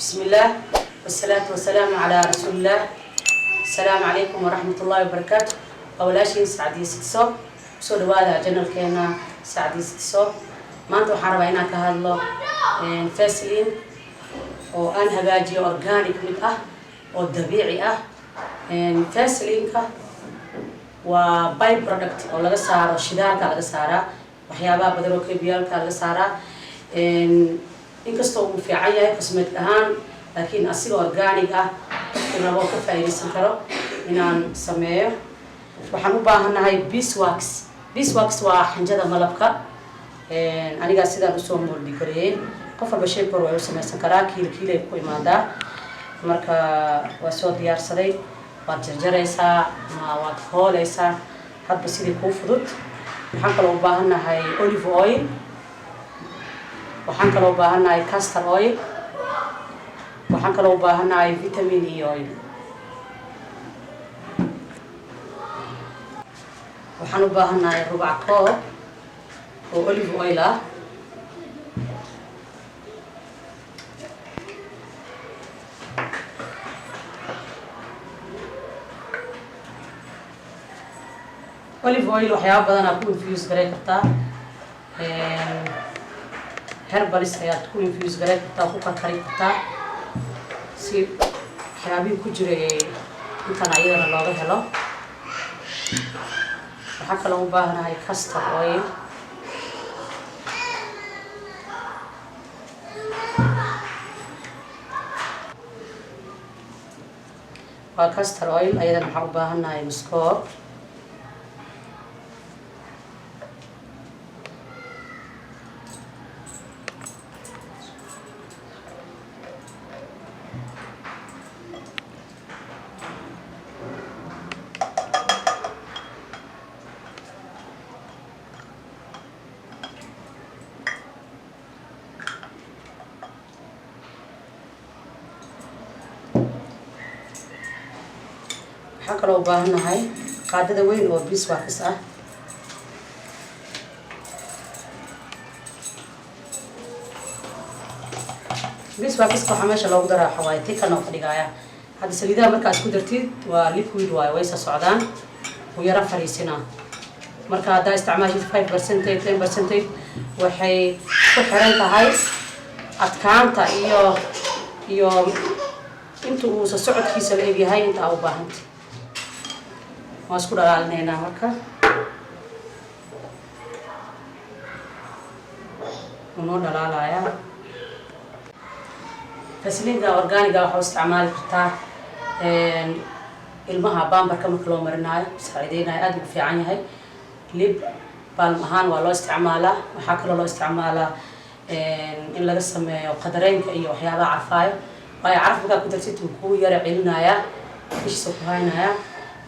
بسم الله والصلاة والسلام على رسول الله. السلام عليكم ورحمة الله وبركاته. أولاشين سعدي ستسو سود هذا جنرال كينا سعدي ستسو ما أنتوا حربينا كهالله فاسلين وأنا هجاجي أورجانيك متأه والطبيعي فاسلين كه وباي برودكت أو لقى سعر الشدار كلقى سعره وحيابا بدرو كبير كلقى سعره inkastoo uu fiican yahay cosmetic ahaan laakiin asiga organic ah inaba ka faa'iideysan karo inaan sameeyo waxaan u baahanahay beeswax waa xanjada malabka aniga sidaan u soo mooldi gareeyay qof walba shay kor way u samaysan karaa kiilo ku imaadaa marka waa soo diyaarsaday waad jarjaraysaa waad hooleysaa hadba sidii kuu fudud waxaan kaloo u baahanahay olive oil waxaan kaloo u baahanahay castor oil waxaan kaloo u baahanahay vitamin E oil waxaan u baahanahay rubac koob oo olive oil ah olive oil waxyaabo badan aad ku infuse garay kartaa herbalis ayaad ku infuse garay kartaa ku karkari kartaa si waxyaabihii ku jiray intan ayadana looga helo waxaa kaloo u baahanahay castor oil waa castor oil ayadana waxaa u baahanahay muskoob waxaan kaloo u baahanahay qaadada weyn oo beeswax ah beeswax waxaa meesha loogu daraa xawaay tikan oo ka dhigaya hadda saliidaha markaa isku dartid waa liquid waaye way socdaan u yara fariisinaa marka haddaa isticmaashid 5% 10% waxay ku xiran tahay adkaanta iyo inta uu socodkiisa la egyahay inta aad u baahantay waan isku dhalaalinaynaa marka noo dhalaalayaa fasliinka organiga waxaa isticmaali kartaa ilmaha bambarka marka loo marinaayo saacideynaya aad ugu fiican yahay lib balm ahaan waa loo isticmaalaa waxaa kaloo loo isticmaalaa in laga sameeyo qadareenka iyo waxyaabaha carfaayo waayo caraf markaa ku darsid uu kuu yara celinayaa ishiisa ku haynayaa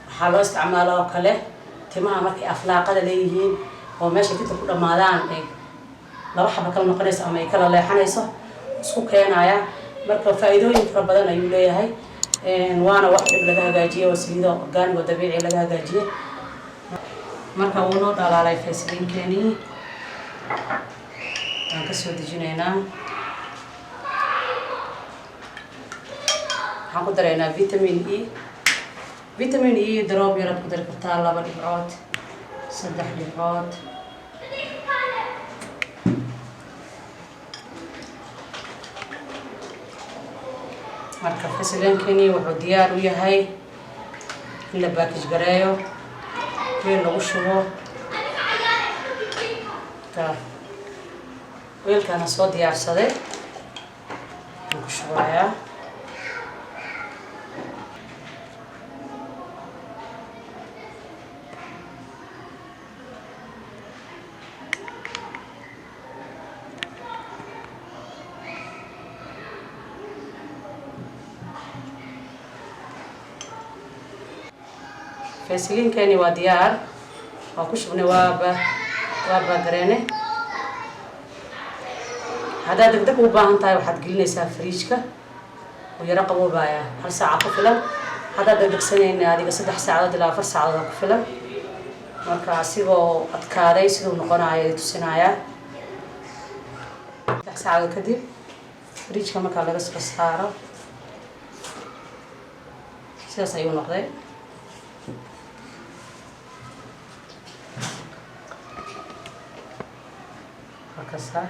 waxaa loo isticmaalaa oo kale timaha markay aflaaqada leeyihiin oo meesha tinta ku dhammaadaan ay laba xaba kala noqonayso ama ay kala leexanayso isku keenaya marka faa'iidooyin fara badan ayuu leeyahay waana wax dhib laga hagaajiyay oo saliida organic oo dabiici laga hagaajiyay marka wuu noo dhalaalay fasliinkeenii waan ka soo dejinaynaa waxaan ku daraynaa vitamin E drop yaraad ku dari kartaa 2 dhibcood 3 dhibcood marka fasliinkeenii wuxuu diyaar u yahay in la package gareeyo weel lagu shubo weelkaana soo diyaarsaday waan ku shubayaa fasliinkeenii waa diyaar waa ku shubnay waa baagareene haddaad degdeg u baahan tahay waxaad gelinaysaa fridge-ka oo yara qaboobaya 1 saac ku filan haddaad degdegsanayna adiga 3 saacadood ilaa 4 saacadood ku filan marka asigoo adkaaday siduu noqonayo tusinayaa 3 saacadood kadib fridge marka laga soo saaro sidaas ayuu noqday hakasa